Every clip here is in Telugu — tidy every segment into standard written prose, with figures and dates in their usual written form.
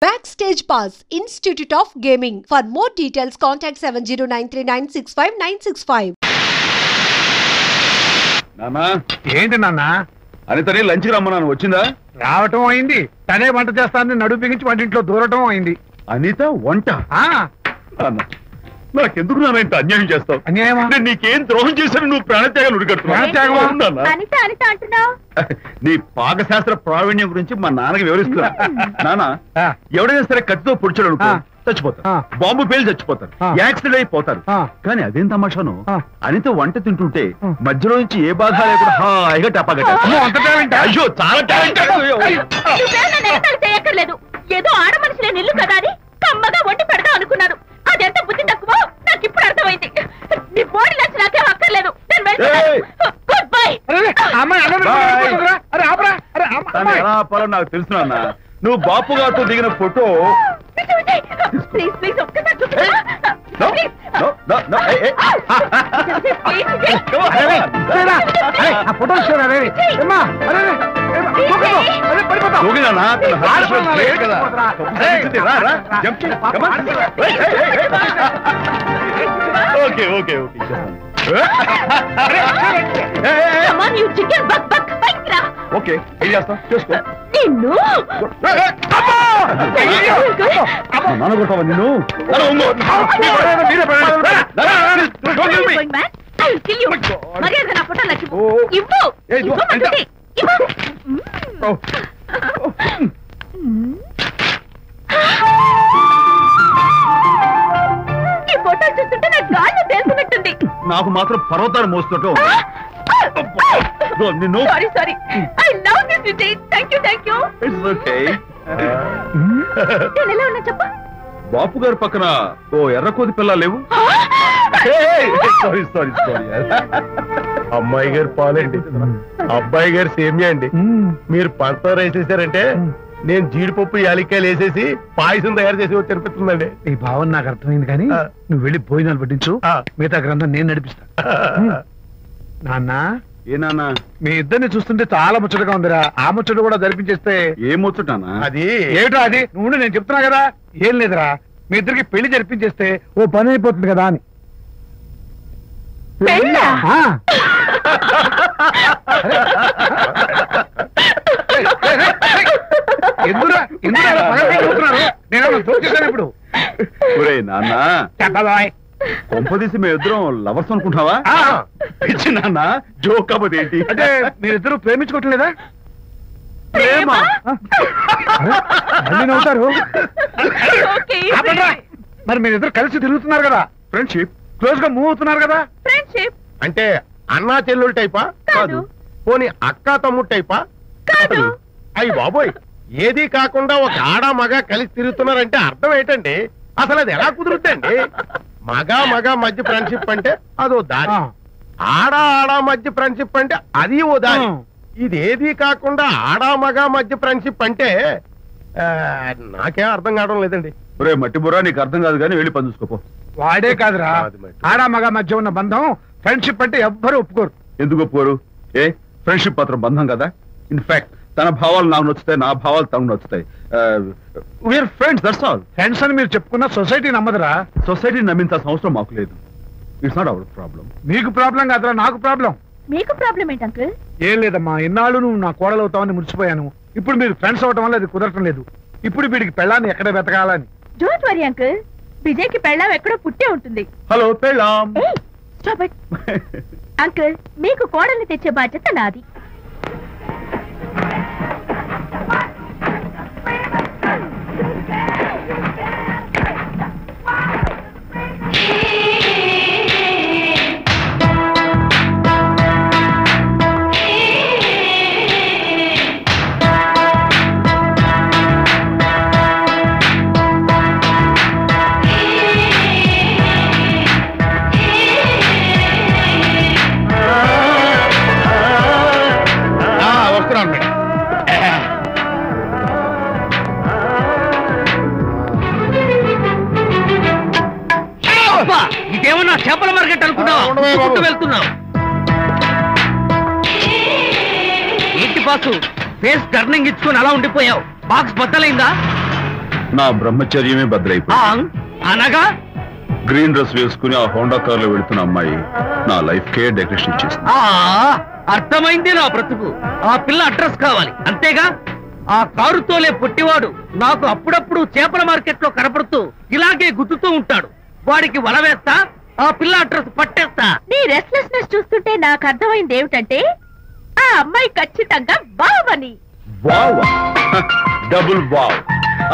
Backstage Pass, Institute of Gaming. For more details, contact 7093965965. నానా ఏంటి నాన్న అనితనే లంచ్కి రమ్మన్నాను, వచ్చిందా? రావటం అయింది, తనే వంట చేస్తానని నడుము బిగించి వంటింట్లో దూరటం అయింది. అనిత వంట? నాకెందుకు నాన్న ఇంత అన్యాయం చేస్తావు? అన్యాయమా? నేను నీకేం ద్రోహం చేశాను? నువ్వు ప్రాణత్యాగం నీ పాకశాస్త్ర ప్రావీణ్యం గురించి మా నాన్నకి వివరిస్తున్నా. నాన్న, ఎవడైనా సరే కత్తితో పొడిచాడు అనుకో చచ్చిపోతారు, బాంబు పేలు చచ్చిపోతారు, యాక్సిడెంట్ అయిపోతారు. కానీ అదేం తమాషాను, అనిత వంట తింటుంటే మధ్యలో నుంచి ఏ బాధ లేకుండా హాయిగా టపాగట్ట. అయ్యో చాలా టాలెంట్. ఏదో ఆడ మనుషులే నిల్లు కదా అని కమ్మగా వండి పెడదాం అనుకున్నాను. అదెంత బుద్ధి తక్కువ నాకు ఇప్పుడు అర్థమైంది. నీ బోడి లంచ్ నాకే అక్కర్లేదు. Good bye. నాకు తెలుసు నాన్న, నువ్వు బాపు గారితో దిగిన ఫోటో. ప్లీజ్ ప్లీజ్ ఒక్కసారి ఓకే ఓకే ఓకే ఓకే ఏం చేస్తాం చేసుకో. నాన్న కొట్టావా నిన్ను? మర్యాద నా ఫోటో నచ్చిపో. ఇవ్వు ఈ ఫోటో చూస్తుంటే నాకు గాల్లో తెలుసున్నట్టుంది. నాకు మాత్రం పర్వతాన్ని మోస్తుంటూ నిన్ను. Sorry sorry, I love this Vijay. Thank you thank you. It's okay. నేను ఎలా ఉన్నా చెప్ప. బాపు గారి పక్కన ఓ ఎర్ర కోతి పిల్ల లేవు? Sorry sorry sorry. అమ్మాయి గారు పాలండి, అబ్బాయి గారు సేమియా అండి. మీరు పంచదార వేసేసారంటే నేను జీడిపప్పు యాలిక్కాయలు వేసేసి పాయసం తయారు చేసి తినిపిస్తుందండి. ఈ భావన నాకు అర్థమైంది, కానీ నువ్వు వెళ్ళి భోజనాలు పట్టించు, మిగతా గ్రంథం నేను నడిపిస్తా. నాన్న, ఏ నాన్న, మీ ఇద్దరిని చూస్తుంటే చాలా ముచ్చటగా ఉందిరా. ఆ ముచ్చట కూడా జరిపించేస్తే. ఏ ముచ్చటానా? అది ఏమిటో అది? నువ్వు నేను చెప్తున్నా కదా. ఏం లేదురా, మీ ఇద్దరికి పెళ్లి జరిపించేస్తే ఓ పని అయిపోతుంది కదా అని. ఎందురా నేను చూసేసాను ఇప్పుడు. ఒరే నాన్న, కొంపదీసి మేము ఇద్దరం లవర్స్ అనుకుంటున్నావా? పిచ్చి నాన్న, జోక్ కాకపోతే ఏంటి? అంటే మీరిద్దరు ప్రేమించుకోవట్లేదా? ప్రేమ అవుతారు. మరి మీరిద్దరు కలిసి తిరుగుతున్నారు కదా, ఫ్రెండ్షిప్, క్లోజ్ గా మూవ్ అవుతున్నారు కదా. ఫ్రెండ్షిప్ అంటే అన్నా చెల్లెలు టైపా? కాదు. పోనీ అక్కా తమ్ముడు టైపా? కాదు. అయ్యి బాబోయ్, ఏది కాకుండా ఒక ఆడ మగ కలిసి తిరుగుతున్నారంటే అర్థం ఏంటండి? అసలు అది ఎలా కుదురుద్దండి? మగ మగ మధ్య ఫ్రెండ్షిప్ అంటే అదో దారి, ఆడ ఆడ మధ్య ఫ్రెండ్షిప్ అంటే అది ఓ దారి. ఇదేది కాకుండా ఆడ మగ మధ్య ఫ్రెండ్షిప్ అంటే నాకేం అర్థం కావడం లేదండి. ఒరే మట్టి బుర్రా, నీకు అర్థం కాదు కానీ వెళ్ళి పని చూసుకోపో. వాడే కాదురా, ఆడ మగ మధ్య ఉన్న బంధం ఫ్రెండ్షిప్ అంటే ఎవ్వరు ఒప్పుకోరు. ఎందుకు ఒప్పుకోరు? ఏ ఫ్రెండ్షిప్ మాత్రం బంధం కదా. ఇన్ఫాక్ట్ తన భావాలు నాకు నచ్చుతాయి, నా భావాలు తనకు నచ్చుతాయి. We are friends, that's all. Friends అని మీరు చెప్పుకున్న సొసైటీ నమ్మదురా. సొసైటీని నమ్మించాల్సిన అవసరం మాకు లేదు. It's not our problem. మీకు ప్రాబ్లం కాదురా, నాకు ప్రాబ్లం. మీకు ప్రాబ్లం ఏంటి అంకుల్? ఏం లేదమ్మా, ఇన్నాళ్ళు నువ్వు నా కోడలు అవుతావని మురిచిపోయాను. ఇప్పుడు మీరు ఫ్రెండ్స్ అవటం వల్ల అది కుదరటం లేదు. ఇప్పుడు వీడికి పెళ్ళాన్ని ఎక్కడ వెతకాలని. డోంట్ వరీ అంకుల్, విజయ్ కి పెళ్ళాం ఎక్కడో పుట్టే ఉంటుంది. హలో పెళ్ళాం. అంకుల్, మీకు కోడల్ని తెచ్చే బాధ్యత నాది. ఇదేమన్నా చేపల మార్కెట్ అనుకున్నావు? వెళ్తున్నావు ఏంటి బాసు? ఫేస్ టర్నింగ్ ఇచ్చుకొని అలా ఉండిపోయావు. బాక్స్ బద్దలైందా? నా బ్రహ్మచర్యమే బద్దలైపోయింది. అనగా గ్రీన్ డ్రెస్ వేసుకుని ఆ హోండా కార్ లో వెళుతున్న అమ్మాయి నా లైఫ్ కే డెకరేషన్ ఇచ్చేసింది. అర్థమైంది నా బ్రతుకు. ఆ పిల్ల అడ్రస్ కావాలి అంతేగా. ఆ కారుతోలే పుట్టివాడు నాకు అప్పుడప్పుడు చేపల మార్కెట్ లో కనపడుతూ ఇలాగే గుద్దుతూ ఉంటాడు. వాడికి వల వేస్తా, ఆ పిల్ల అడ్రస్ పట్టేస్తా. నీ రెస్ట్లెస్నెస్ చూస్తుంటే నాకు అర్థమైంది ఏమిటంటే ఆ అమ్మాయి ఖచ్చితంగా బావని. Wow, double wow.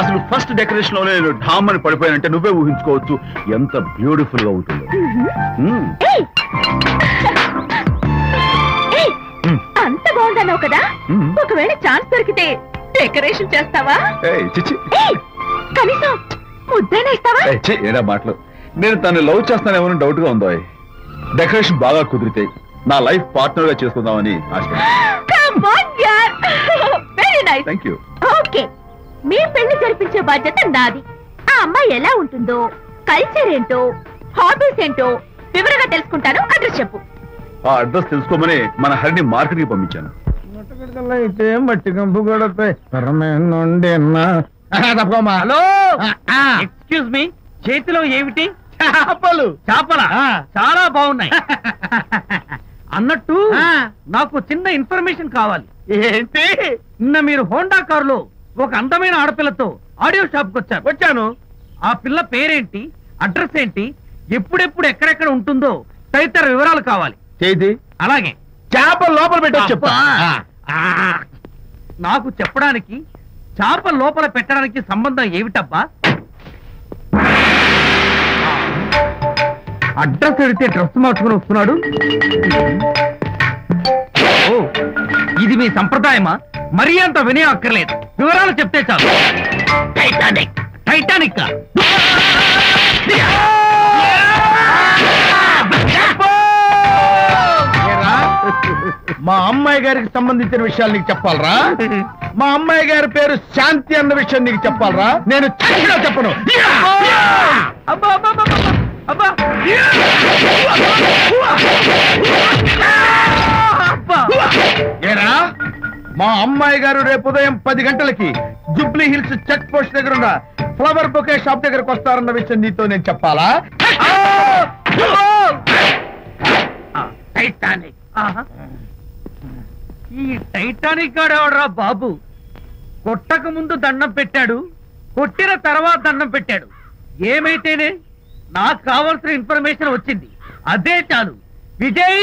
అసలు ఫస్ట్ డెకరేషన్ లోనే నేను ఢామ్ అని పడిపోయానంటే నువ్వే ఊహించుకోవచ్చు ఎంత బ్యూటిఫుల్ గా ఉంటుందో. అంత బాగుందన్నావు కదా, ఒకవేళ ఛాన్స్ దొరికితే డెకరేషన్ చేస్తావా? చిచ్చి, కనీసం ముద్దైనా ఇస్తావా? ఏడా మాటలు. నేను తను లవ్ చేస్తానేమో డౌట్ గా ఉందో. డెకరేషన్ బాగా కుదిరితే నా లైఫ్ పార్ట్నర్ గా చేసుకుందామని థ్యాంక్ యూ. ఓకే, మీ పెళ్లి జరిపించే బాధ్యత నాది. ఆ అమ్మాయి ఎలా ఉంటుందో, కల్చర్ ఏంటో, హాబీస్ ఏంటో వివరంగా తెలుసుకుంటాను. అడ్రస్ చెప్పు. ఆ అడ్రస్ తెలుసుకోమని మన హరిని మార్కెట్ కి పంపించాను. అయితే మట్టి కంపు కూడా హలో, ఎక్స్క్యూజ్ మీ, చేతిలో ఏమిటి? చేపలు. చేపలా? చాలా బాగున్నాయి. అన్నట్టు నాకు చిన్న ఇన్ఫర్మేషన్ కావాలి. ఏంటి? నిన్న మీరు హోండా కారులో ఒక అందమైన ఆడపిల్లతో ఆడియో షాప్ కు వచ్చాను. ఆ పిల్ల పేరేంటి, అడ్రస్ ఏంటి, ఎప్పుడెప్పుడు ఎక్కడెక్కడ ఉంటుందో తదితర వివరాలు కావాలి. చేతి అలాగే. చేపలు లోపల పెట్టొచ్చు చెప్తా. నాకు చెప్పడానికి చేప లోపల పెట్టడానికి సంబంధం ఏమిటబ్బా? అడ్రస్ అడిగితే డ్రెస్ మార్చుకుని వస్తున్నాడు. ఓ, ఇది మీ సంప్రదాయమా? మరీ అంత వినయం అక్కర్లేదు, వివరాలు చెప్తే చాలు. టైటానిక్. టైటానిక్ మా అమ్మాయి గారికి సంబంధించిన విషయాలు నీకు చెప్పాలరా? మా అమ్మాయి గారి పేరు శాంతి అన్న విషయం నీకు చెప్పాలరా? నేను చచ్చినా చెప్పను. అబ్బా అబ్బా అబ్బా అబ్బా. ఏరా, మా అమ్మాయి గారు రేపు ఉదయం 10 గంటలకి జూబ్లీ హిల్స్ చెక్ పోస్ట్ దగ్గర ఉన్న ఫ్లవర్ బొకే షాప్ దగ్గరకు వస్తారన్న విషయం నీతో నేను చెప్పాలా? టైటానిక్. ఈ టైటానిక్ గాడెవడరా బాబు? కొట్టక ముందు దండం పెట్టాడు, కొట్టిన తర్వాత దండం పెట్టాడు. ఏమైతేనే నాకు కావాల్సిన ఇన్ఫర్మేషన్ వచ్చింది, అదే చాలు. విజయ్,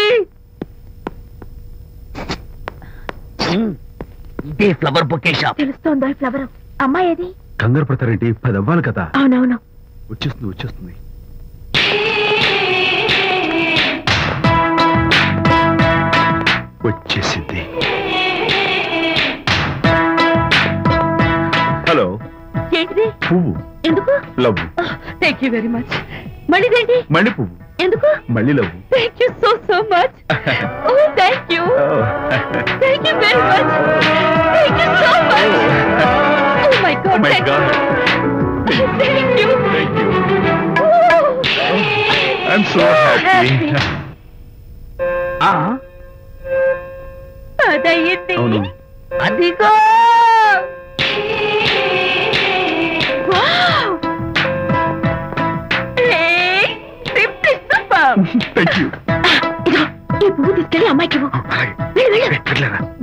ఇదే ఫ్లవర్ బొకే షాప్. తెలుస్తోందా ఫ్లవర్? అమ్మాయి ఏది? కంగారు పడతారేంటి, 10 అవ్వాలి కదా. అవునవును, వచ్చేస్తుంది వచ్చేస్తుంది. వచ్చేసింది. హలో. ఏంటిది? పువ్వు. ఎందుకు? Love. Thank you very much. మళ్ళీదేంటి? మళ్ళీ పువ్వు. ఎందుకు? మళ్ళీ love. Thank you so much. Oh thank you. Thank you very much. Thank you so much. Oh my God. My God. Thank you. Thank you. I'm so happy. అదయ్యింది. అవును. అదిగో. Thank you. ఈ పువ్వు తీసుకెళ్ళి అమ్మాయికి ఇవ్వు.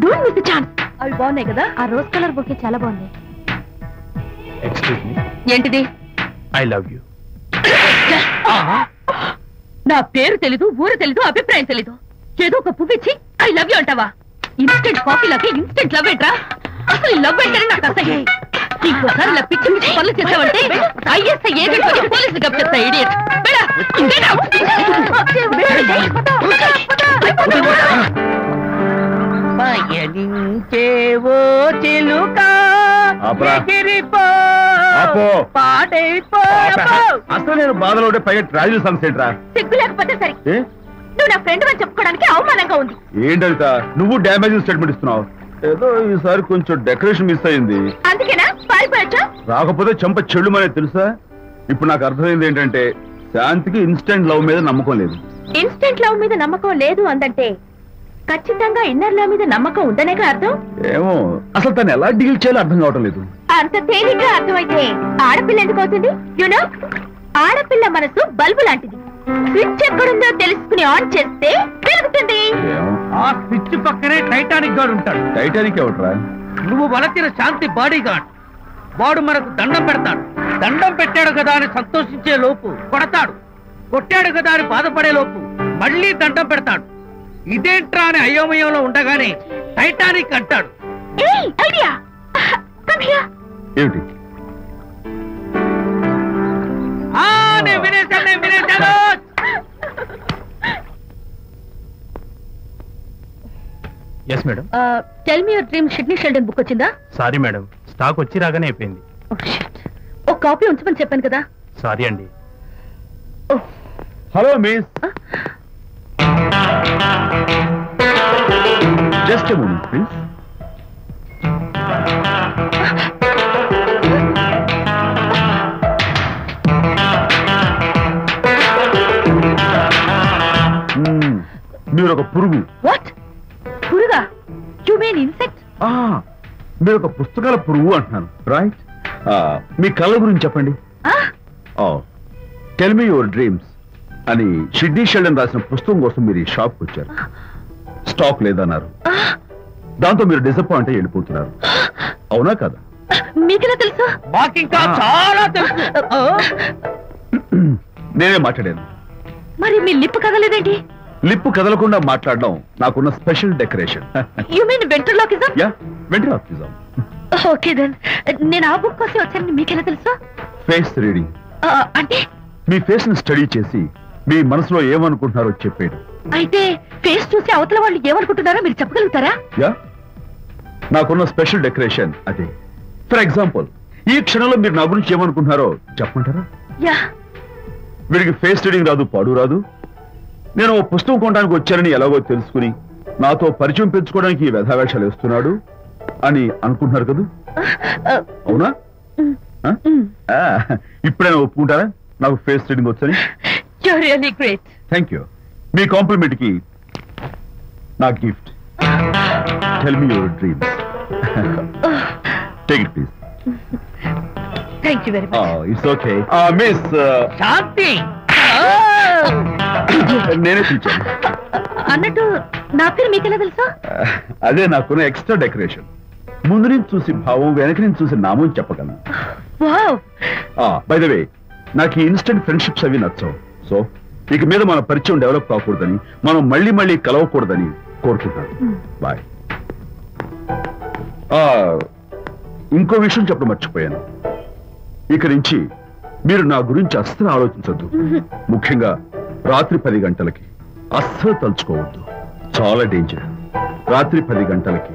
Don't miss the chance. అవి బాగున్నాయి కదా? ఆ రోజ్ కలర్ బొకే చాలా బాగుంది. Excuse me. ఏంటిది? I love you. నా పేరు తెలీదు, ఊరు తెలీదు, అభిప్రాయం తెలీదు. ఏదో ఒక పువ్వు ఇచ్చి ఐ లవ్ యూ అంటావా? ఇన్స్టెంట్ కాఫీలకి ఇన్స్టెంట్ లవ్ ఏంట్రా? అసలు ఈ లవ్ ఏంటని నాకు అసహ్యం. ఇంకోసారి ఇలా పిచ్చి పిచ్చి పనులు చేసావంటే ఐఎస్ఐ ఏజెంట్ పోలీసులు కప్పిస్తా. ఇడియట్. పయనించేవో చిలుక అసలు నేను బాధలో ఉంటే పైగా ట్రాజడీ సన్సెట్ రా. సిగ్గు లేకపోతే సరే, నువ్వు నా ఫ్రెండ్ అని చెప్పుకోవడానికి అవమానంగా ఉంది. ఏంటంట నువ్వు డ్యామేజింగ్ స్టేట్మెంట్ ఇస్తున్నావు? ఏదో ఈసారి కొంచెం డెకరేషన్ మిస్ అయింది, అందుకేనా పారిపోయొచ్చా? రాకపోతే చెంప చెల్లుమనే తెలుసా. ఇప్పుడు నాకు అర్థమైంది ఏంటంటే శాంతికి ఇన్స్టెంట్ లవ్ మీద నమ్మకం లేదు. ఇన్స్టెంట్ లవ్ మీద నమ్మకం లేదు అందంటే ఖచ్చితంగా ఇన్నర్ లా మీద నమ్మకం ఉందనేగా అర్థం. ఏమో అసలు తను ఎలా డీల్ చేయాలో అర్థం కావటం లేదు. అంత తేలిగ్గా అర్థమైతే ఆడపిల్ల ఎందుకు అవుతుంది? యునో, ఆడపిల్ల మనసు బల్బు లాంటిది. స్విచ్ ఎక్కడుందో తెలుసుకుని ఆన్ చేస్తే పెరుగుతుంది. ఆ స్విచ్ పక్కనే టైటానిక్ గార్డ్ ఉంటాడు. టైటానిక్ ఎవట్రా? నువ్వు వలచిన శాంతి బాడీ గార్డ్. వాడు మనకు దండం పెడతాడు. దండం పెట్టాడు కదా అని సంతోషించే లోపు కొడతాడు. కొట్టాడు కదా అని బాధపడే లోపు మళ్ళీ దండం పెడతాడు. ఇదేంట్రా అని అయోమయంలో ఉండగానే టైటానిక్ అంటాడు. ఐడియా ఏమిటి? నేను వినేశాను. Yes madam. Tell me your dream Sidney Sheldon book వచ్చిందా? సారీ మేడం, స్టాక్ వచ్చి రాగానే అయిపోయింది. ఒక కాపీ ఉంచమని చెప్పాను కదా. సారీ అండి. Hello miss, just a moment please. మీరు ఒక పురుగు. వాట్? పురుగా? You mean insect? మీరు ఒక పుస్తకాల పురుగు అంటున్నాను, రైట్? మీ కళ గురించి చెప్పండి. టెల్ మీ యువర్ డ్రీమ్స్ అని సిడ్నీ షెల్డన్ రాసిన పుస్తకం కోసం మీరు ఈ షాప్కి వచ్చారు. స్టాక్ లేదన్నారు. దాంతో మీరు డిసప్పాయింట్ అయ్యి వెళ్ళిపోతున్నారు, అవునా కదా? మీకెలా తెలుసు? మాకింకా చాలా తెలుసు. నేనే మాట్లాడాను. మరి మీ లిప్ కదలేదేంటి? లిప్పు కదలకుండా మాట్లాడడం నాకున్న special decoration. You mean ventriloquism? Yeah, ventriloquism. Okay then. నేను ఆ బుక్ కోసం వచ్చానని మీకెలా తెలుసు? ఫేస్ రీడింగ్ అంటే మీ ఫేస్ ని స్టడీ చేసి మీ మనసులో ఏమనుకుంటున్నారో చెప్పేయడం. అయితే ఫేస్ చూసి అవతల వాళ్ళు ఏమనుకుంటున్నారో మీరు చెప్పగలుగుతారా? యా, నాకున్న స్పెషల్ డెకరేషన్ అదే. ఫర్ ఎగ్జాంపుల్, ఈ క్షణంలో మీరు నా గురించి ఏమనుకుంటున్నారో చెప్పమంటారా? యా. వీడికి ఫేస్ రీడింగ్ రాదు, పాడు రాదు. నేను ఓ పుస్తకం కొనడానికి వచ్చానని ఎలాగో తెలుసుకుని నాతో పరిచయం పెంచుకోవడానికి ఈ వ్యధావేషాలు వేస్తున్నాడు అని అనుకుంటున్నారు కదా, అవునా? ఇప్పుడైనా ఒప్పుకుంటారా నాకు ఫేస్ రీడింగ్ వచ్చని? You're really great. Thank you. మీ కాంప్లిమెంట్ కి నా gift. Tell me your dreams. Take it please. Thank you very much. It's okay. Miss Shanti, నేనే పిలిచాను. అన్నట్టు నా పేరు మీకెలా తెలుసా? అదే నాకున్న ఎక్స్ట్రా డెకరేషన్. ముందు నుంచి చూసి భావం, వెనక నుంచి చూసి నామం చెప్పగలను. వావ్. బై ద వే, నాకు ఈ ఇన్స్టెంట్ ఫ్రెండ్షిప్స్ అవి నచ్చవు. సో ఇక మీద మన పరిచయం డెవలప్ కాకూడదని, మనం మళ్ళీ మళ్ళీ కలవకూడదని కోరుకుంటాను. బాయ్. ఇంకో విషయం చెప్పడం మర్చిపోయాను. ఇక నుంచి మీరు నా గురించి అస్సలు ఆలోచించొద్దు. ముఖ్యంగా రాత్రి 10 గంటలకి అస్సలు తలుచుకోవద్దు. చాలా డేంజర్. రాత్రి 10 గంటలకి.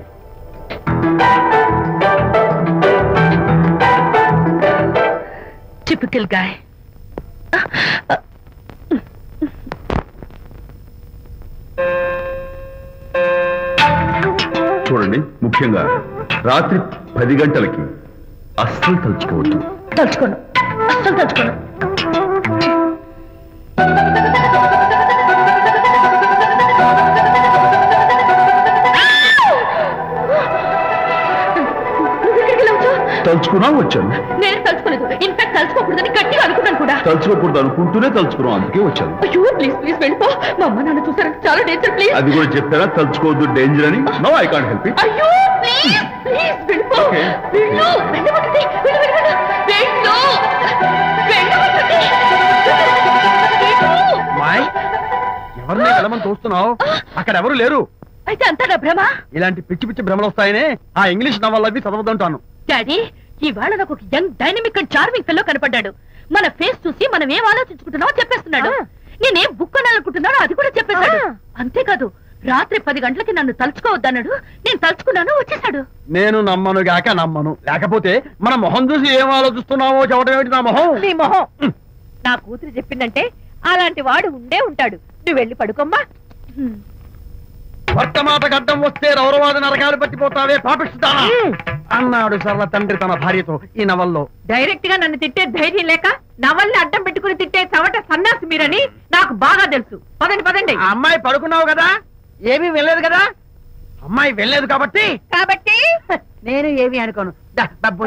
Typical guy. చూడండి, ముఖ్యంగా రాత్రి 10 గంటలకి అస్సలు తలుచుకోవద్దు. తలుచుకోను, అస్సలు తలుచుకోను. తలుచుకున్నా వచ్చాను. నేను తలుచుకోలేదు. ఇన్ఫాక్ట్ తలుచుకోకూడదని గట్టిగా అనుకున్నాను కూడా. తలుచుకోకూడదు అనుకుంటూనే తలుచుకున్నాం, అందుకే వచ్చాను. అయ్యో ప్లీజ్ ప్లీజ్ వెళ్ళిపో. మా అమ్మ నాన్న చూసారంటే చాలా డేంజర్. ప్లీజ్. అది కూడా చెప్పారా తలుచుకోవద్దు డేంజర్ అని? No, I can't help it. అయ్యో ప్లీజ్ ప్లీజ్ వెళ్ళిపో. Okay. వెళ్ళు, వెళ్ళమంటుంది. వెళ్ళు వెళ్ళు వెళ్ళు. వెళ్ళు, వెళ్ళమంటుంది. వెళ్ళు. మాయ్, ఎవరిని వెళ్ళమని చూస్తున్నావు? అక్కడ ఎవరు లేరు. అయితే అంతా నా భ్రమ. ఇలాంటి పిచ్చి పిచ్చి భ్రమలు వస్తాయనే ఆ ఇంగ్లీష్ నవల్ అవి చదవదంటాను. డాడీ, ఇవాళ నాకు ఒక young dynamic and charming fellow కనపడ్డాడు. మన ఫేస్ చూసి మనం ఏం ఆలోచించుకుంటున్నామో చెప్పేస్తున్నాడు. నేనేం బుక్ అనాలనుకుంటున్నానో అది కూడా చెప్పేశాడు. అంతేకాదు, రాత్రి 10 గంటలకి నన్ను తలుచుకోవద్దన్నాడు. నేను తలుచుకున్నాను, వచ్చేసాడు. నేను నమ్మను గాక నమ్మను. లేకపోతే మన మొహం చూసి ఏం ఆలోచిస్తున్నావో చెప్పడం ఏమిటి? నా మొహం. నీ మొహం. నా కూతురు చెప్పిందంటే అలాంటి వాడు ఉండే ఉంటాడు. నువ్వు వెళ్ళి పడుకోమ్మా. భర్త మాట గడ్డం వస్తే రౌరవాద నరకాలు పట్టిపోతావే పాపిస్తానా అన్నాడు సరళ తండ్రి తన భార్యతో ఈ నవల్లో. డైరెక్ట్ గా నన్ను తిట్టే ధైర్యం లేక నవల్ని అడ్డం పెట్టుకుని తిట్టే చవట సన్నాసి మీరని నాకు బాగా తెలుసు. పదండి పదండి. ఆ అమ్మాయి పడుకున్నావు కదా, ఏమీ వెళ్ళలేదు కదా అమ్మాయి వెళ్ళలేదు కాబట్టి కాబట్టి నేను ఏమీ అనుకోను డబ్బు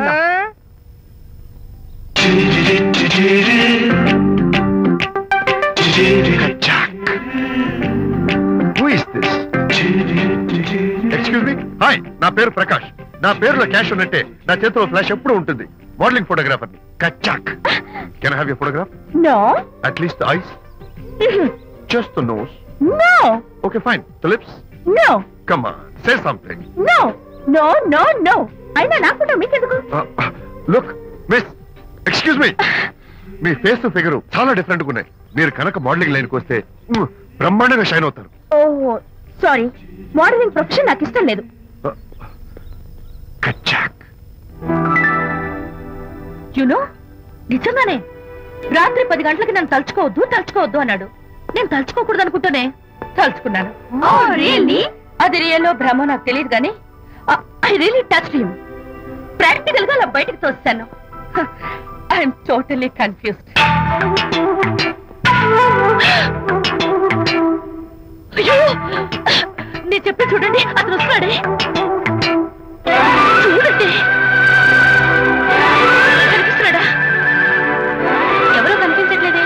ఎక్స్క్యూజ్ మీ హాయ్ నా పేరు ప్రకాష్ నా పేరులో క్యాష్ ఉన్నట్టే నా చేతిలో ఫ్లాష్ ఎప్పుడు ఉంటుంది మోడలింగ్ ఫోటోగ్రాఫర్ ని కచ్చాక్ can have you photograph no at least the eyes just the nose no okay fine the lips no come on say something no no no no అయినా నా ఫోటో మీకెందుకు లుక్ మిస్ ఎక్స్క్యూజ్ మీ మీ ఫేస్ ఫిగర్ చాలా డిఫరెంట్ గా ఉన్నాయి మీరు కనుక మోడలింగ్ లైన్కి వస్తే బ్రహ్మాండంగా షైన్ అవుతారు ఓహో సారీ మోడలింగ్ ప్రొఫెషన్ నాకు ఇష్టం లేదు కచ్చాక్ యునో నిజంగానే రాత్రి 10 గంటలకి నన్ను తలుచుకోవద్దు అన్నాడు. నేను తలుచుకోకూడదు అనుకుంటూనే తలుచుకున్నాను. అది రియల్లో భ్రమ నాకు తెలియదు కానీ I really touch him. Practical గా అలా బయటకు తోస్తాను. I'm totally confused. అయ్యో నేను చెప్పి చూడండి, అతను వస్తున్నాడే. చూడండి కనిపిస్తున్నాడా? ఎవరో కనిపించట్లేదే.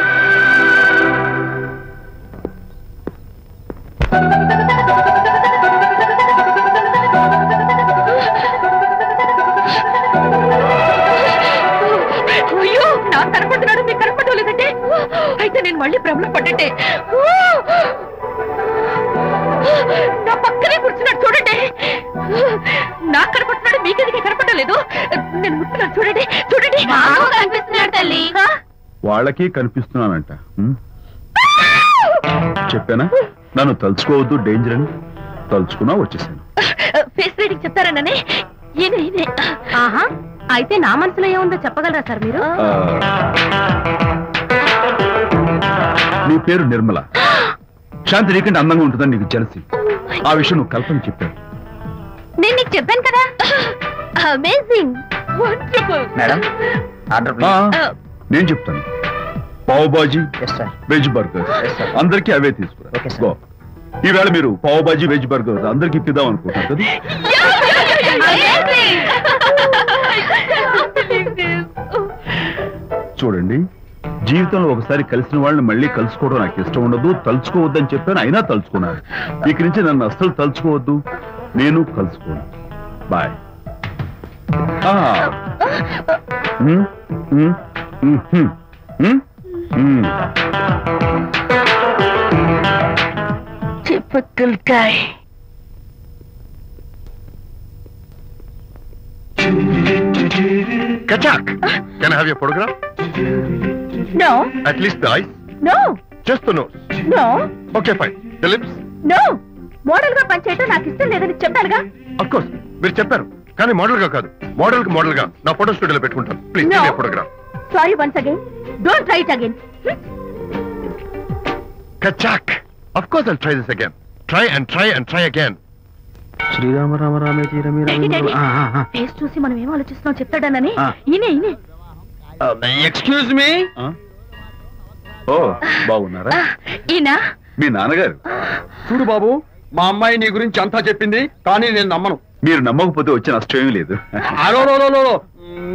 అయ్యో నాకు కనపడుతున్నాడు, మీకు కనపడలేదంటే అయితే నేను మళ్ళీ భ్రమలో పడ్డంటే. నా పక్కనే కూర్చున్నాడు చూడండి. నాకు కనపడుతున్నాడు, మీకెందుకే కనపడలేదు? నేను ముట్టున్నాను చూడండి, చూడండి కనిపిస్తున్నాడు తల్లి. వాళ్ళకి కనిపిస్తున్నానంట. చెప్పానా నన్ను తలుచుకోవద్దు, డేంజర్ అని. తలుచుకున్నా వచ్చేసాను. ఫేస్ రీడింగ్ చెప్తారననే. ఆహా, అయితే నా మనసులో ఏముందో చెప్పగలరా సార్ మీరు? నీ పేరు నిర్మల. శాంతి నీకంటే అందంగా ఉంటుందని నీకు తెలిసి ఆ విషయం నువ్వు కల్పన చెప్పావు. నేను నీకు చెప్పాను కదా. Amazing, wonderful. మేడం ఆర్డర్ నేను చెప్తాను. పావ్ బాజీ, వెజ్ బర్గర్ అందరికీ అవే తీసుకురా. గో. ఈవేళ మీరు పావ్ బాజీ వెజ్ బర్గర్ అందరికి ఇప్పిద్దాం అనుకుంటారు కదా. చూడండి, జీవితంలో ఒకసారి కలిసిన వాళ్ళని మళ్ళీ కలుసుకోవడం నాకు ఇష్టం ఉండదు. తలుచుకోవద్దని చెప్పాను, అయినా తలుచుకున్నాను. ఇక్కడి నుంచి నన్ను అస్సలు తలుచుకోవద్దు, నేను కలుసుకోను. Bye. Kachak, can I have your photograph? No. At least the eyes? No. Just the nose? No. Okay, fine. The lips? No. Model గా పనిచేయటం నాకు ఇష్టం లేదని చెప్పానుగా. Of course, మీరు చెప్పారు, కానీ మోడల్ గా కాదు. మోడల్ గా నా ఫోటో స్టూడియోలో పెట్టుకుంటాను. Please No. Photograph. Sorry once again. Don't try it again. Kachak, of course I'll try this again. Try and try and try again. Srirama Rama రామే తీరమి ఫేస్ చూసి మనం ఏం ఆలోచిస్తున్నాం చెప్తాడనని. ఈయనే ఎక్స్క్యూజ్ మీ. ఓ బాగున్నారా? ఈయన మీ నాన్నగారు. చూడు బాబు, మా అమ్మాయి నీ గురించి అంతా చెప్పింది, కానీ నేను నమ్మను. మీరు నమ్మకపోతే వచ్చే నష్టం ఏమీ లేదు. అలో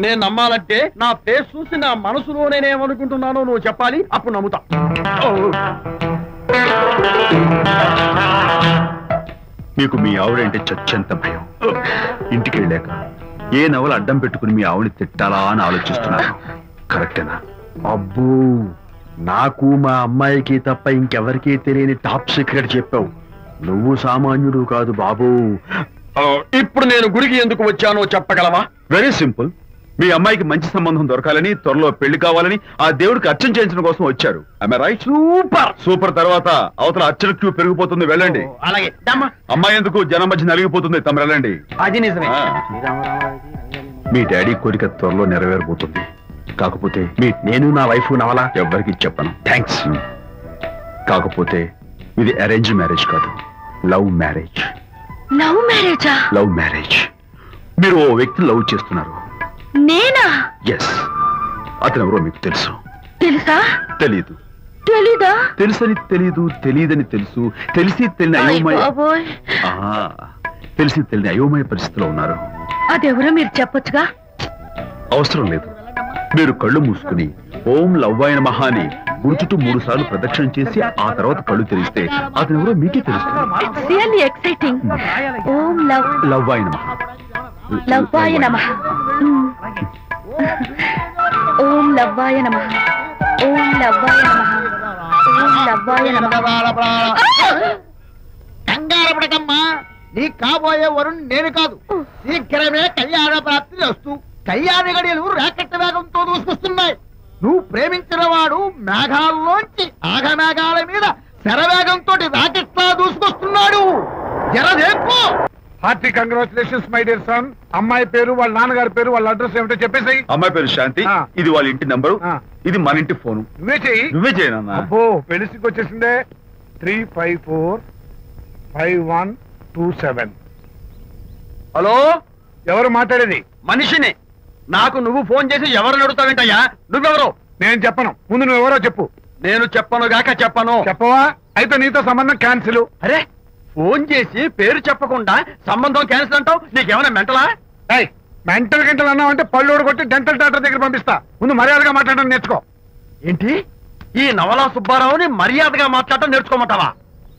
నేను నమ్మాలంటే నా ఫేస్ చూసి నా మనసులో నేనేమనుకుంటున్నానో నువ్వు చెప్పాలి, అప్పుడు నమ్ముతా. మీకు మీ ఆవిడంటే చచ్చెంత భయం. ఇంటికి వెళ్ళాక ఏ నవల అడ్డం పెట్టుకుని మీ ఆవిడ తిట్టాలా అని ఆలోచిస్తున్నాను. కరెక్టేనా? అబ్బో, నాకు మా అమ్మాయికి తప్ప ఇంకెవరికీ తెలియని టాప్ సీక్రెట్ చెప్పావు. నువ్వు సామాన్యుడు కాదు బాబు. ఇప్పుడు నేను గుడికి ఎందుకు వచ్చానో చెప్పగలవా? Very simple. మీ అమ్మాయికి మంచి సంబంధం దొరకాలని, త్వరలో పెళ్లి కావాలని ఆ దేవుడికి అర్చన చేయించడం కోసం వచ్చారు. రైట్? సూపర్. తర్వాత అవతల అర్చన క్యూ పెరిగిపోతుంది, వెళ్ళండి. అలాగే. అమ్మాయి ఎందుకు జనం మధ్య నలిగిపోతుంది, తమ వెళ్ళండి. అది నిజమే. మీ డాడీ కోరిక త్వరలో నెరవేరబోతుంది. కాకపోతే నేను నా వైఫ్ నవలా ఎవ్వరికి చెప్పను. థ్యాంక్స్. కాకపోతే ఇది అరేంజ్ మ్యారేజ్ కాదు, లవ్ మ్యారేజ్. లవ్ మ్యారేజా? Love marriage. మీరు ఓ వ్యక్తిని లవ్ చేస్తున్నారు. నేనా? ఎస్. అతను ఎవరో మీకు తెలుసు? తెలుసా? తెలీదు. తెలీదా? తెలుసని తెలీదు, తెలియదని తెలుసు, తెలిసి తెలియని అయోమయ తెలిసి తెలియని అయోమయ పరిస్థితిలో ఉన్నారు. అదెవరో మీరు చెప్పొచ్చుగా. అవసరం లేదు. మీరు కళ్ళు మూసుకుని ఓం లవ్వాయ నమః అని గుర్చుటూ 3 సార్లు ప్రదక్షిణ చేసి ఆ తర్వాత కళ్ళు తెరిస్తే అతను ఎవరో మీకే తెలుస్తుంది. Really exciting. ఓం లవ్వాయ నమః. లవ్వాయ నమః. ఓం లవ్వాయ నమః. ఓం లవ్వాయ నమః. ఓం లవ్వాయ నమః. కంగారపడకమ్మా, నీ కాబోయే వరుణ్ నేను కాదు. శీఘ్రమే కళ్యాణ ప్రాప్తి వస్తూ కళ్యాణ గడియలు రాకెట్ వేగంతో దూసుకొస్తున్నాయి. నువ్వు ప్రేమించిన వాడు మేఘాల్లోంచి ఆగమేఘాల మీద శరవేగంతో రాకెట్లా దూసుకొస్తున్నాడు. జరదేపు. Hearty congratulations my dear son. అమ్మాయి పేరు, వాళ్ళ నాన్నగారి పేరు, వాళ్ళ అడ్రస్ ఏమిటో చెప్పేసి. అమ్మాయి పేరు శాంతి, ఇది వాళ్ళ ఇంటి నంబరు, ఇది మన ఇంటి ఫోను. నువ్వే చెయ్యి. నువ్వే చేయనన్నా. అబ్బో పెళ్లికి వచ్చేసిందే. 3545127. హలో, ఎవరు మాట్లాడేది? మనిషిని. నాకు నువ్వు ఫోన్ చేసి ఎవరిని అడుగుతావేంటయ్యా? నువ్వెవరు? నేను చెప్పను. ముందు నువ్వెవరో చెప్పు. నేను చెప్పను గాక చెప్పను. చెప్పవా? అయితే నీతో సంబంధం క్యాన్సిల్. అరే, ఫోన్ చేసి పేరు చెప్పకుండా సంబంధం క్యాన్సిల్ అంటావు? నీకేమైనా మెంటలా? మెంటల్ గంటలు అన్నావు అంటే పళ్ళోడు కొట్టి డెంటల్ డాక్టర్ దగ్గర పంపిస్తా. ముందు మర్యాదగా మాట్లాడడం నేర్చుకో. ఏంటి, ఈ నవలా సుబ్బారావుని మర్యాదగా మాట్లాడటం నేర్చుకోమంటావా?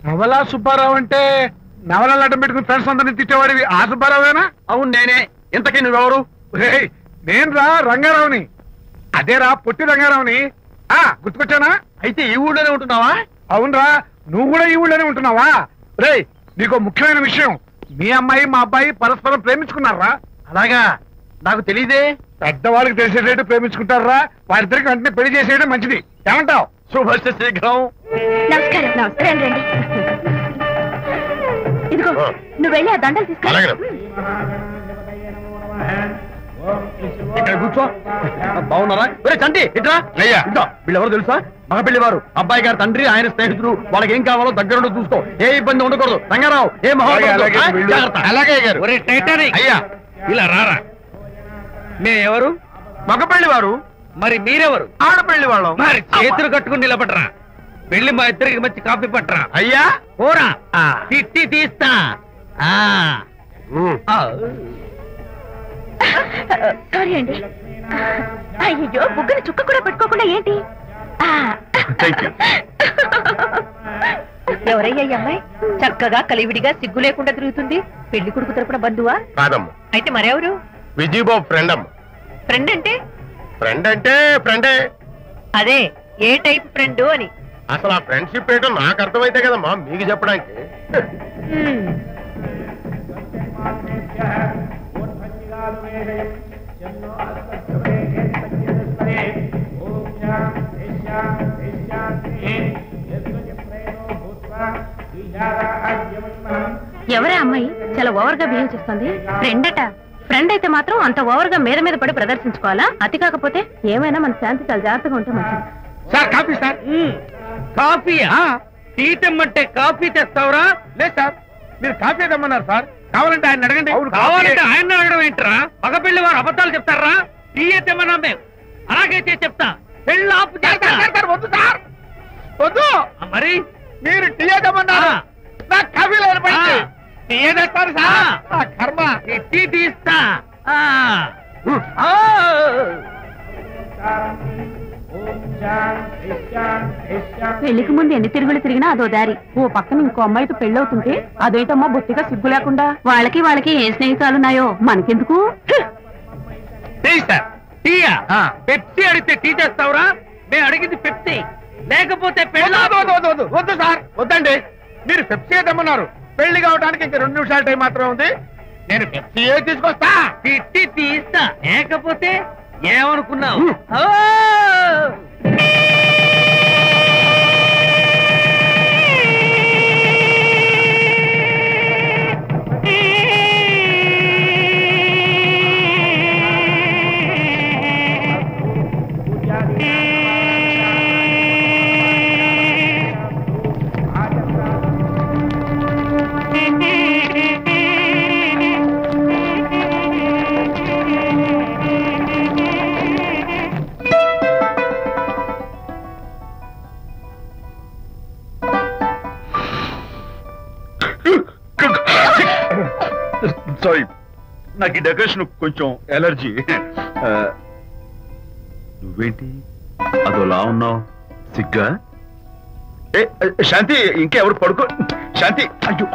నవలా సుబ్బారావు అంటే నవలాలు అడ్డం పెట్టుకుని ఫ్రెండ్స్ అందరినీ తిట్టేవాడివి ఆ సుబ్బారావేనా? అవును నేనే. ఇంతకీ నువ్వెవరు? నేను రా రంగారావుని. అదేరా పొట్టి రంగారావుని. గుర్తుకొచ్చానా? అయితే ఈ ఊళ్ళోనే ఉంటున్నావా? అవునరా, నువ్వు కూడా ఈ ఊళ్ళోనే ఉంటున్నావా? రేయ్, నీకు ముఖ్యమైన విషయం. మీ అమ్మాయి మా అబ్బాయి పరస్పరం ప్రేమించుకున్నారా? అలాగా? నాకు తెలీదే. పెద్దవాళ్ళకి తెలిసేటట్టు ప్రేమించుకుంటారా? వారిద్దరికి వెంటనే పెళ్లి చేసేయడం మంచిది. ఏమంటావు? శుభస్య శీఘ్రం. నమస్కారం. నమస్కారం. రండి. ఇదిగో, నువ్వు వెళ్ళి ఆ దండలు తీసుకో. ఇక్కడ కూర్చో. బాగున్నారా? చంటి ఇట్రా. వీళ్ళెవరు తెలుసా? మగ పెళ్లివారు. అబ్బాయి గారి తండ్రి, ఆయన స్నేహితుడు. వాళ్ళకి ఏం కావాలో దగ్గరుండి చూసుకో. ఏ ఇబ్బంది ఉండకూడదు. రంగారావు, ఏ అయ్యా ఇలా రారా. ఎవరు? మగ పెళ్లివారు. మరి మీరెవరు? ఆడపెళ్లి వాళ్ళం. మరి చేతులు కట్టుకుని నిలబడరా. వెళ్ళి మా ఇద్దరికి మంచి కాఫీ పట్టరా. అయ్యా పోరా, తిట్టి తీస్తా. సారీ అండి. అయ్యో, బుగ్గని చుక్క కూడా పెట్టుకోకుండా ఏంటి? ఎవరయ్యా ఈ అమ్మాయి? చక్కగా కలివిడిగా సిగ్గు లేకుండా తిరుగుతుంది. పెళ్లి కొడుకు తరపున బంధువా? కాదమ్మ. అయితే మరెవరు? విజయబాబు ఫ్రెండ్ అమ్మ. ఫ్రెండ్ అంటే? ఫ్రెండ్ అంటే ఫ్రెండే. అదే, ఏ టైప్ ఫ్రెండ్ అని. అసలు ఆ ఫ్రెండ్షిప్ ఏంటో నాకు అర్థమైతే కదమ్మా మీకు చెప్పడానికి. ఎవరే అమ్మాయి చాలా ఓవర్ గా బిహేవ్ చేస్తుంది? ఫ్రెండ్ అట. ఫ్రెండ్ అయితే మాత్రం అంత ఓవర్ గా మీద మీద పడి ప్రదర్శించుకోవాలా? అతి కాకపోతే ఏమైనా మన శాంతి చాలా జాగ్రత్తగా ఉంటే మంచిది. Sir coffee. సార్ కాఫీయా? టీ తెమ్మంటే కాఫీ తెస్తావురా? లేదు సార్, మీరు కాఫీ తెమ్మన్నారు సార్. కావాలంటే ఆయన అడగండి. కావాలంటే ఆయన అడగడం ఏంటరా? మగ పెళ్లి వారు అబద్ధాలు చెప్తారా? టీ తెమ్మన్నా మేము. అలాగైతే చెప్తా. పెళ్ళి ఆపు చేస్తారు. వద్దు సార్, వద్దు. మరి మీరు టీ తెమ్మన్నారు, నాకు కాఫీ లేదు. టీ తెస్తారు సార్. కర్మ. టీ తీస్తా. పెళ్లికి ముందు ఎన్ని తిరుగులు తిరిగినా అదో దారి. ఓ పక్కన ఇంకో అమ్మాయితో పెళ్ళవుతుంటే అదేంటమ్మా బొత్తిగా సిగ్గు లేకుండా? వాళ్ళకి ఏ స్నేహితాలున్నాయో మనకెందుకు? పెప్సీ అడిగితే టీ తెస్తావురా? మేము అడిగింది పెప్సీ, లేకపోతే వద్దు సార్. వద్దండి, మీరు పెప్సీ తెమ్మన్నారు. పెళ్లి కావడానికి ఇంక 2 నిమిషాల టైం మాత్రమే ఉంది. నేను పెప్సీ తీసుకొస్తా. తిట్టి తీస్తా. లేకపోతే ఏమనుకున్నావు? సారీ, నాకు ఈ డెకరేషన్ కొంచెం ఎలర్జీ. నువ్వేంటి అదోలా ఉన్నావు? సిగ్గా? శాంతి, ఇంకెవరు పడుకో. శాంతి, అయ్యో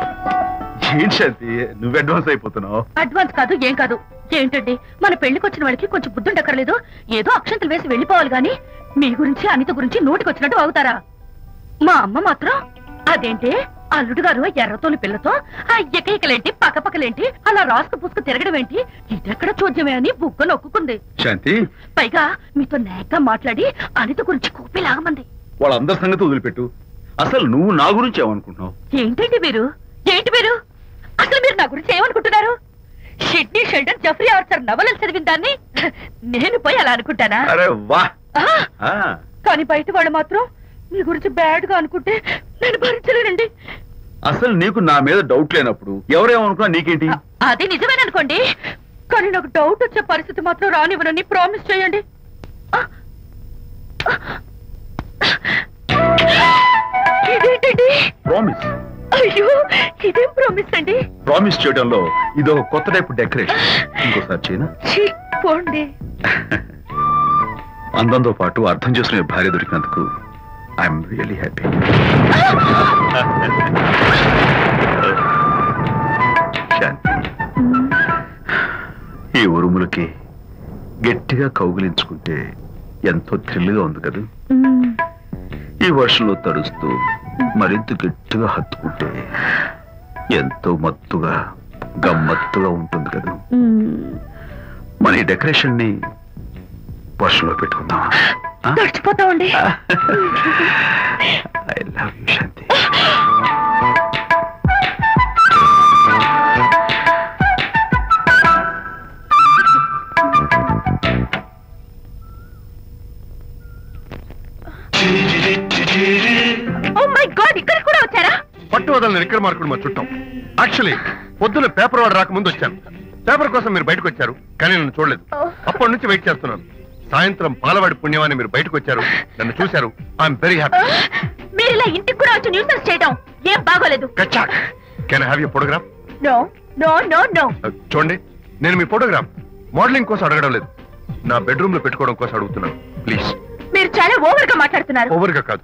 ఏం శాంతి, నువ్వు అడ్వాన్స్ అయిపోతున్నావు. అడ్వాన్స్ కాదు, ఏం కాదు. ఏంటండి, మన పెళ్లికి వచ్చిన వాళ్ళకి కొంచెం బుద్ధి ఉండక్కర్లేదు? ఏదో అక్షంతలు వేసి వెళ్ళిపోవాలి గాని మీ గురించి అనిత గురించి నోటికి వచ్చినట్టు అవుతారా? మా అమ్మ మాత్రం అదేంటి అల్లుడు గారు ఎర్రతోని పిల్లతో ఆ ఎకలేంటి పక్కపక్కలేంటి అలా రాసుకు పూసుకు తిరగడం ఏంటి, ఇదెక్కడ చూద్యమే అని బుగ్గ నొక్కుంది. శాంతి, పైగా మీతో నేగ్గా మాట్లాడి అనిత గురించి కూపిలాగమంది. వాళ్ళందరి సంగతి వదిలిపెట్టు. అసలు నువ్వు నా గురించి ఏమనుకుంటున్నావు? ఏంటండి మీరు, ఏంటి మీరు అసలు మీరు నా గురించి ఏమనుకుంటున్నారు? షిడ్నీ షెల్డన్ జెఫ్రీ ఆర్చర్ నవలలు చదివిన దాన్ని నేను పోయి అలా అనుకుంటానా? అరే వా! కానీ బయట వాళ్ళు మాత్రం మీ గురించి బ్యాడ్ గా అనుకుంటే నేను భరించలేనండి. అసలు నీకు నా మీద డౌట్ లేనప్పుడు ఎవరేమనుకున్నా నీకేంటి? అది నిజమేననుకోండి, కానీ నాకు డౌట్ వచ్చే పరిస్థితి మాత్రం రానివ్వనని ప్రామిస్ చేయండి. ఇదేంటండి? ప్రామిస్? అయ్యో, ఇదేం ప్రామిస్ అండి? ప్రామిస్ చేయడంలో ఇది ఒక కొత్త టైపు డెకరేషన్. ఇంకోసారి చేయనా? పోండి. అందంతో పాటు అర్థం చేసుకునే భార్య దొరికినందుకు ఐఎమ్ రియలీ హ్యాపీ. శాంతి, ఈ ఉరుములకి గట్టిగా కౌగిలించుకుంటే ఎంతో థ్రిల్గా ఉంది కదా. ఈ వర్షంలో తడుస్తూ మరింత గట్టిగా హత్తుకుంటే ఎంతో మత్తుగా గమ్మత్తుగా ఉంటుంది కదా. మన ఈ డెకరేషన్ ని వర్షంలో పెట్టుకుందాం. తడిచిపోతామండి. I love you Shanti. Oh my God, ఇక్కడ కూడా వచ్చారా? పట్టు వదలని విక్రమ్ మార్కుడు మా చుట్టాం. యాక్చువల్లీ పొద్దున పేపర్ వాడు రాకముందు వచ్చాను. పేపర్ కోసం మీరు బయటకు వచ్చారు, కానీ నన్ను చూడలేదు. అప్పటి నుంచి వెయిట్ చేస్తున్నాను. సాయంత్రం పాలవాడి పుణ్యమాన్ని మీరు బయటకు వచ్చారు, నన్ను చూశారు. I'm very happy. మీరు ఇలా ఇంటికి కూడా వచ్చి న్యూసెన్స్ చేయడం ఏం బాగోలేదు. కచ్చాక్. Can I have your photograph? No no no no. చూడండి, నేను మీ ఫోటోగ్రాఫ్ మోడలింగ్ కోసం అడగడం లేదు, నా బెడ్రూమ్ లో పెట్టుకోవడం కోసం అడుగుతున్నాను. ప్లీజ్. మీరు చాలా ఓవర్ గా మాట్లాడుతున్నారు. ఓవర్ గా కాదు,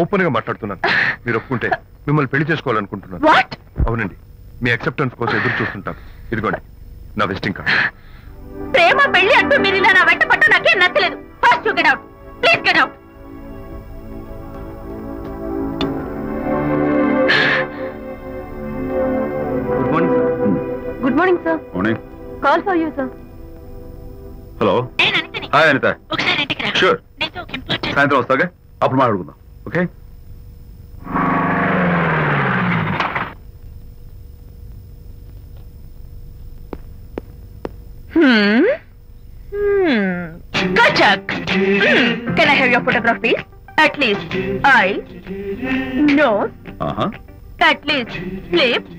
ఓపెన్ గా మాట్లాడుతున్నాను. మీరు ఒప్పుకుంటే మిమ్మల్ని పెళ్లి చేసుకోవాలనుకుంటున్నాను. వాట్? అవునండి, మీ అక్సెప్టెన్స్ కోసం ఎదురు చూస్తుంటాను. ఇదిగోండి నా విజిటింగ్ కార్డ్. ప్రేమ పెళ్లి అంటూ మీరు ఇలా నా వెంట పట్టు నాకేం నచ్చలేదు. First you get out, please get out. Good morning sir. Good morning sir. Morning. Call for you sir. Hello. Hi Anitha. ఒకసారి ఇంటికి రా. షూర్. నీతో ఒక ఇంపార్టెంట్. సాయంత్రం వస్తాగా, అప్పుడు మాట్లాడుకుందాం. Okay. Kachak. Can I have your photograph, please? At least eyes, nose, at least lips.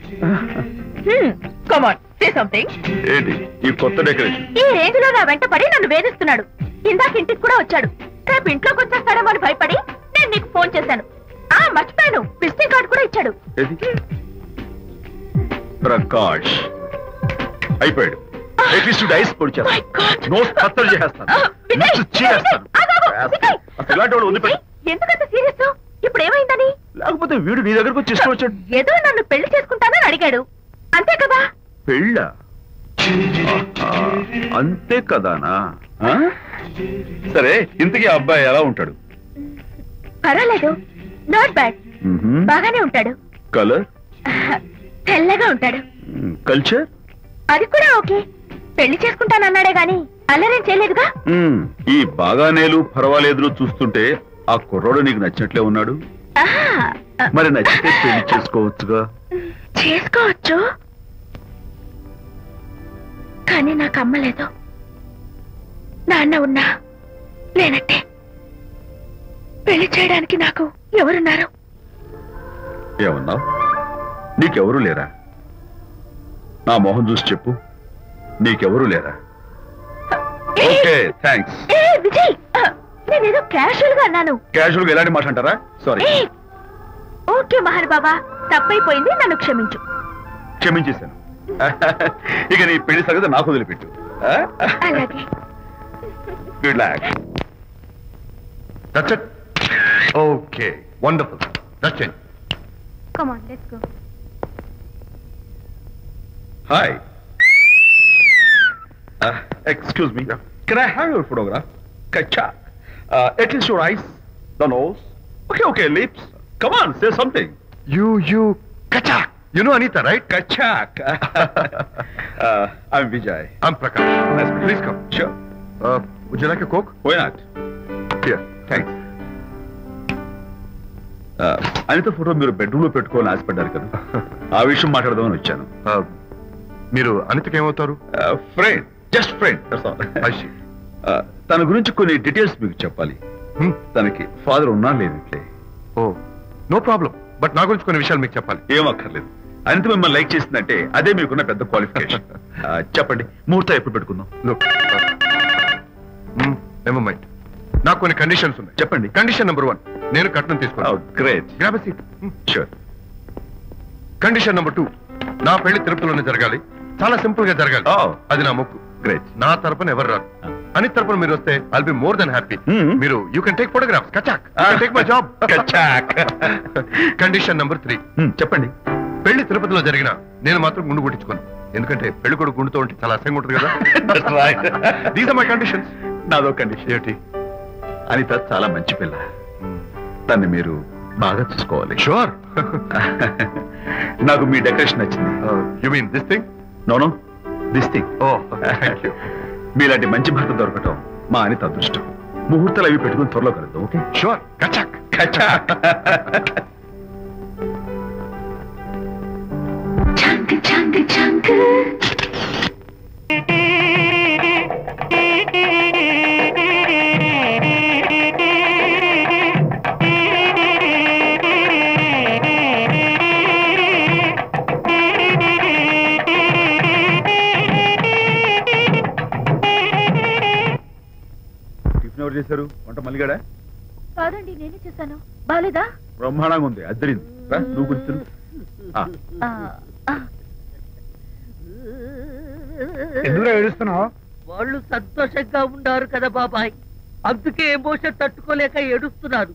Come on, say something. ఏంటి ఈ కొత్త డెకరేషన్? ఈ రేంజ్ లో నా వెంట పడి నన్ను వేధిస్తున్నాడు. ఇందాక ఇంటికి కూడా వచ్చాడు. రేపు ఇంట్లోకి వచ్చేస్తాడేమో అని భయపడి నేను నీకు ఫోన్ చేశాను. మర్చిపోయాను, విజిటింగ్ కార్డు కూడా ఇచ్చాడు. ప్రకాష్ అయిపోయాడు. డైస్ పొడి చేస్తాను, నోస్ కత్తలు చేస్తాను, ఇలాంటి వాడు వదిలిపెట్టి. ఎందుకంత సీరియస్? ఇప్పుడు ఏమైందని? లేకపోతే వీడు నీ దగ్గరకు వచ్చి ఇష్టం వచ్చాడు. ఏదో నన్ను పెళ్లి చేసుకుంటానని అడిగాడు, అంతే కదా? పెళ్ళ? అంతే కదానా? సరే, ఇంతకీ అబ్బాయి ఎలా ఉంటాడు? పర్వాలేదు, నాట్ బ్యాడ్, బాగానే ఉంటాడు. కలర్? తెల్లగా ఉంటాడు. కల్చర్? అది కూడా ఓకే. పెళ్లి చేసుకుంటానన్నాడే గాని అల్లరేం చేయలేదుగా. ఈ బాగానేలు పర్వాలేదులు చూస్తుంటే ఆ కుర్రోడు నీకు నచ్చినట్లే ఉన్నాడు. మరి నచ్చితే పెళ్లి చేసుకోవచ్చుగా. చేసుకోవచ్చు, కానీ నాకు అమ్మ లేదు, నాన్న ఉన్నా లేనట్టే. పెళ్లి చేయడానికి నాకు ఎవరున్నారు? ఏమన్నావు? నీకెవరు లేరా? నా మొహం చూసి చెప్పు, నీకెవరు లేరా? Okay, thanks. విజయ్, నేనేదో క్యాషువల్ గా అన్నాను. క్యాషువల్ గా ఎలాంటి మాట అంటారా? సారీ. ఓకే మహర్ బాబా, తప్పైపోయింది, నన్ను క్షమించు. క్షమించేశాను. ఇక నీ పెళ్లి సంగతి నాకు వదిలిపెట్టు. Good luck. That's it. Okay, wonderful. That's it. Come on, let's go. Hi. Excuse me. Can I have your photograph? Kachak. At least your eyes, the nose. Okay, lips. Come on, say something. You, Kachak. You know Anita, right? Kachak. I'm Vijay. I'm Prakash. Nice to meet you. Please come. Sure. Would you like a Coke? Why not? Here. Thanks. Anitha photo మీరు బెడ్రూమ్ లో పెట్టుకోవాలని ఆశపడ్డారు కదా, ఆ విషయం మాట్లాడదామని వచ్చాను. మీరు అనితకి ఏమవుతారు? Friend, just friend. తన గురించి కొన్ని డీటెయిల్స్ మీకు చెప్పాలి. తనకి ఫాదర్ ఉన్నా లేదంటే. ఓ, నో ప్రాబ్లం. బట్ నా గురించి కొన్ని విషయాలు మీకు చెప్పాలి. ఏమక్కర్లేదు. అనిత మిమ్మల్ని లైక్ చేసిందంటే అదే మీకున్న పెద్ద క్వాలిఫికేషన్. చెప్పండి, ముహూర్తం ఎప్పుడు పెట్టుకుందాం? నెవర్ మైండ్, నాకు కొన్ని కండిషన్స్ ఉన్నాయి. చెప్పండి. కండిషన్ నెంబర్ 1, నేను కట్నం తీసుకున్నాను. Great. Grab a seat. Sure. Condition number 2, నా పెళ్లి తిరుపతిలోనే జరగాలి. చాలా సింపుల్ గా జరగాలి. అది నా మొక్కు. గ్రేట్. నా తరపున ఎవరు రాదు. అని తరపున మీరు వస్తే I'll be more then happy. మీరు యూ కెన్ టేక్ ఫోటోగ్రాఫ్స్. కచాక్. Take my job. కచాక్. కండిషన్ నెంబర్ 3, చెప్పండి. పెళ్లి తిరుపతిలో జరిగిన నేను మాత్రం గుండు కొట్టించుకోను. ఎందుకంటే పెళ్లి కొడుకు గుండుతో ఉంటే చాలా అసహ్యంగా ఉంటుంది కదా. These are my conditions. నాదో కండిషన్. ఏంటి? అనిత చాలా మంచి పిల్ల, తన్ని మీరు బాగా చూసుకోవాలి. షూర్. నాకు మీ డెకరేషన్ నచ్చింది. You mean this thing? No, this thing. Oh, thank you. మీలాంటి మంచి భర్త దొరకటం మా అనిత అదృష్టం. ముహూర్తాలు అవి పెట్టుకుని త్వరలో కలుద్దాం. ఓకే? షూర్. కచాక్. కచాక్. ఎవరు చేశారు వంట? మల్లిగాడా? కాదండి, నేనే చేశాను. బాలేదా? బ్రహ్మాండంగా ఉంది. అద్దరింది. నువ్వు గుర్తు. ఎందుకు ఏడుస్తున్నావు? వాళ్ళు సంతోషంగా ఉన్నారు కదా బాబాయ్, అందుకే ఎమోషన్ తట్టుకోలేక ఏడుస్తున్నారు.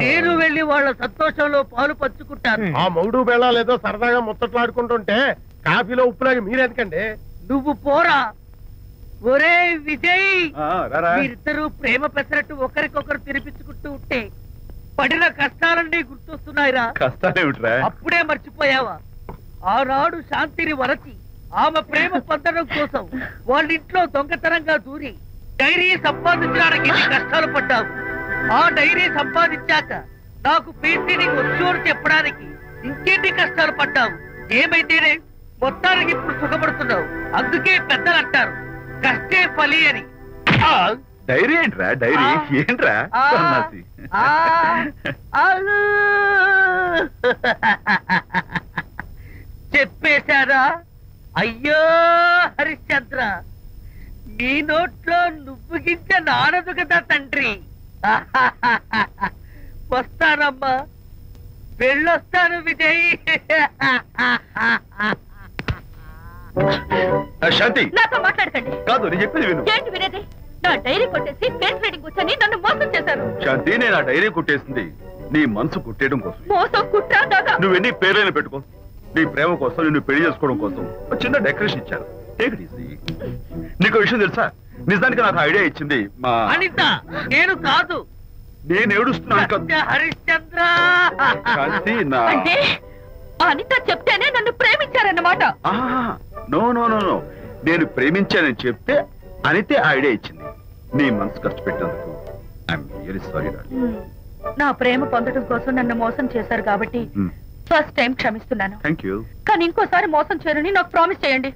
నేను వెళ్ళి వాళ్ళ సంతోషంలో పాలు పంచుకుంటాను. ఆ మౌడు బేళాలు ఏదో సరదాగా ముచ్చట్లాడుకుంటుంటే కాఫీలో ఉప్పులాగా మీరెందుకండి? నువ్వు పోరా. ఒరే విజయ్, మీరిద్దరూ ప్రేమ పెసరట్టు ఒకరికొకరు తినిపించుకుంటూ ఉంటే పడిన కష్టాలన్నీ గుర్తొస్తున్నాయిరా. కష్టాలేమిట్రా? అప్పుడే మర్చిపోయావా? ఆనాడు శాంతిని వరచి ఆమె ప్రేమ పొందడం కోసం వాళ్ళింట్లో దొంగతనంగా దూరి డైరీ సంపాదించడానికి ఎన్ని కష్టాలు పడ్డావు. ఆ డైరీ సంపాదించాక నాకు పీసీని వచ్చోడు చెప్పడానికి ఇంకెన్ని కష్టాలు పడ్డావు. ఏమైతేనే మొత్తానికి ఇప్పుడు సుఖపడుతున్నావు. అందుకే పెద్దలు అంటారు కష్టే ఫలి అని. డైరీ ఏంట్రా? డైరీ ఏంట్రా? చెప్పేశారా? అయ్యో హరిశ్చంద్ర, నీ నోట్లో నువ్వు గింజ నానదు కదా తండ్రి. వస్తానమ్మా, వెళ్ళొస్తాను విజయ్. శాంతి, నాతో మాట్లాడకండి. కాదు, నేను చెప్పేది విను. ఏంటి వినేది? నా డైరీ కొట్టేసి ఫేస్ రీడింగ్ వచ్చని నన్ను మోసం చేశారు. శాంతి, నేను ఆ డైరీ కుట్టేసింది నీ మనసు కుట్టేయడం కోసం. మోసం కుట్రా దాకా నువ్వు ఎన్ని పేర్లైనా పెట్టుకో, నీ ప్రేమ కోసం, నిన్ను పెళ్లి చేసుకోవడం కోసం ఒక చిన్న డెకరేషన్ ఇచ్చారు. Take it easy. నీకు విషయం తెలుసా? నిజానికి నాకు ఐడియా ఇచ్చింది మా అనిత. నేను కాదు. నేను ఏడుస్తున్నాను హరిశ్చంద్ర. శాంతి, నా అంటే అనిత చెప్తేనే నన్ను ప్రేమించారన్నమాట. నో నో నో నో, నేను ప్రేమించానని చెప్తే అనితే ఐడియా ఇచ్చింది. నీ మనసు కష్టపెట్టేందుకు ఐఎమ్ రియల్లీ సారీ. నా ప్రేమ పొందడం కోసం నన్ను మోసం చేశారు కాబట్టి ఫస్ట్ టైం క్షమిస్తున్నాను. Thank you. కానీ ఇంకోసారి మోసం చేయరని నాకు ప్రామిస్ చేయండి.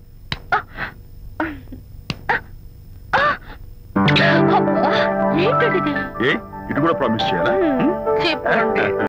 ఏంటండి ఏ, ఇటు కూడా ప్రామిస్ చేయాలా? చెప్పండి.